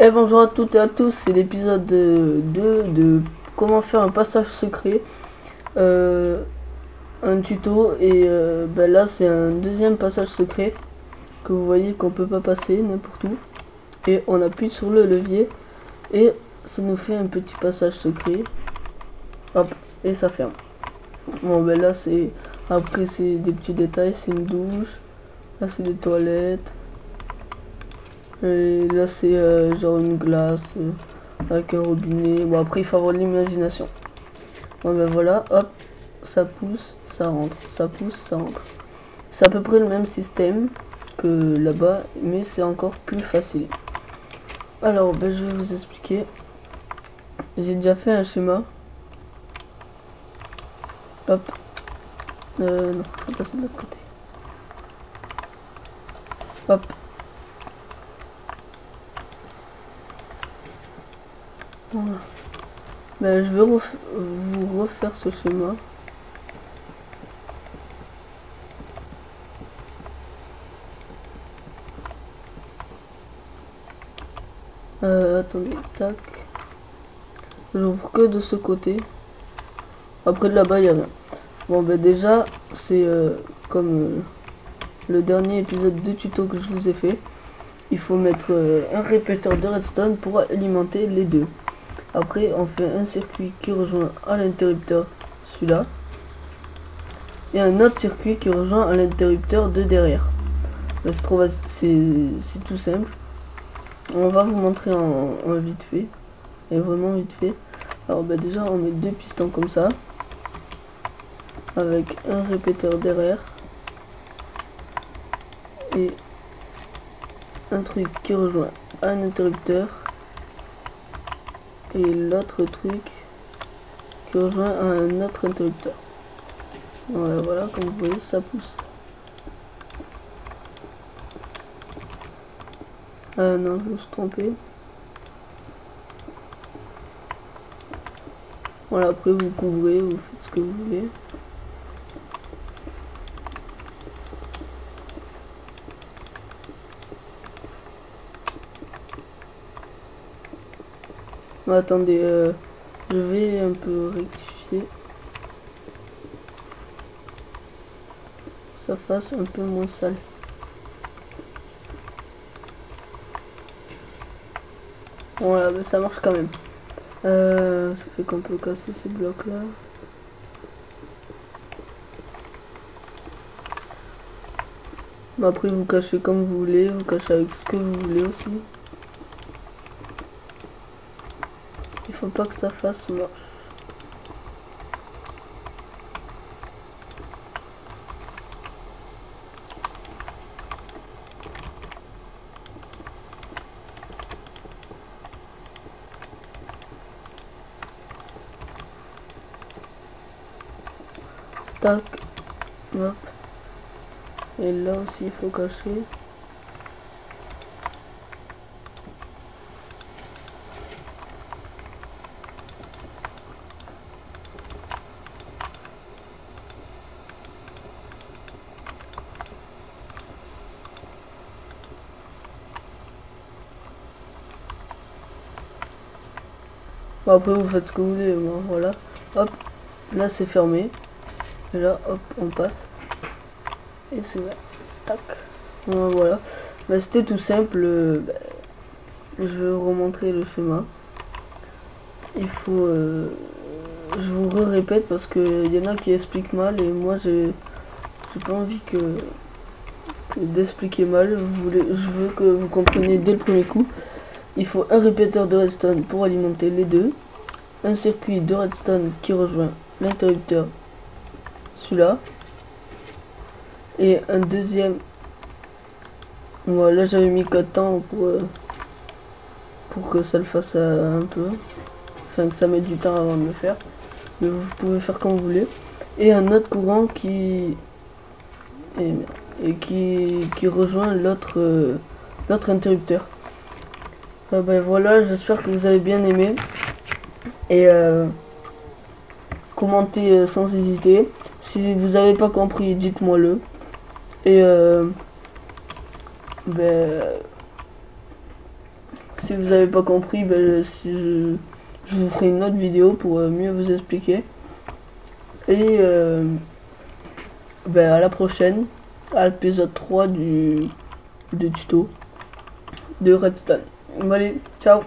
Et bonjour à toutes et à tous, c'est l'épisode 2 de comment faire un passage secret, euh, un tuto et là c'est un deuxième passage secret que vous voyez qu'on peut pas passer n'importe où et on appuie sur le levier et ça nous fait un petit passage secret, hop, et ça ferme. Bon là c'est, après c'est des petits détails, c'est une douche, là c'est des toilettes. Et là c'est genre une glace avec un robinet. Bon après il faut avoir de l'imagination. Bon voilà, hop, ça pousse, ça rentre, ça pousse, ça rentre. C'est à peu près le même système que là-bas, mais c'est encore plus facile. Alors je vais vous expliquer. J'ai déjà fait un schéma. Hop. Non, je vais passer de l'autre côté. Hop. Voilà. Je vais vous refaire ce schéma. Attendez, tac. J'ouvre que de ce côté. Après de là-bas, il n'y a rien. Bon, déjà, c'est comme le dernier épisode de tuto que je vous ai fait. Il faut mettre un répéteur de redstone pour alimenter les deux. Après, on fait un circuit qui rejoint à l'interrupteur celui-là. Et un autre circuit qui rejoint à l'interrupteur de derrière. C'est tout simple. On va vous montrer en vite fait. Et vraiment vite fait. Alors déjà, on met deux pistons comme ça. Avec un répéteur derrière. Et un truc qui rejoint un interrupteur et l'autre truc qui rejoint un autre interrupteur. Voilà, comme vous voyez, ça pousse. Non, je me suis trompé. Voilà, après vous couvrez, vous faites ce que vous voulez. Bon, attendez, je vais un peu rectifier. Ça fasse un peu moins sale. Voilà, ça marche quand même. Ça fait qu'on peut casser ces blocs là. Après vous cachez comme vous voulez, vous cachez avec ce que vous voulez aussi. Il faut pas que ça fasse moche. Tac, hop. Et là aussi il faut cacher. Bon, après vous faites ce que vous voulez, moi, voilà. Hop, là c'est fermé. Et là, hop, on passe. Et c'est là. Tac. Voilà. C'était tout simple. Je vais vous remontrer le schéma. Il faut... je vous répète parce que il y en a qui expliquent mal et moi j'ai pas envie d'expliquer mal. Je veux que vous compreniez dès le premier coup. Il faut un répéteur de redstone pour alimenter les deux. Un circuit de redstone qui rejoint l'interrupteur, celui-là. Et un deuxième. Voilà, j'avais mis 4 temps pour que ça le fasse un peu. Enfin, que ça mette du temps avant de le faire. Mais vous pouvez faire comme vous voulez. Et un autre courant qui rejoint l'autre interrupteur. Voilà, j'espère que vous avez bien aimé. Et commentez sans hésiter. Si vous n'avez pas compris, dites-moi le. Et si vous avez pas compris, ben, si je vous ferai une autre vidéo pour mieux vous expliquer. Et ben, à la prochaine, à l'épisode 3 du tuto de Redstone. Allez, ciao.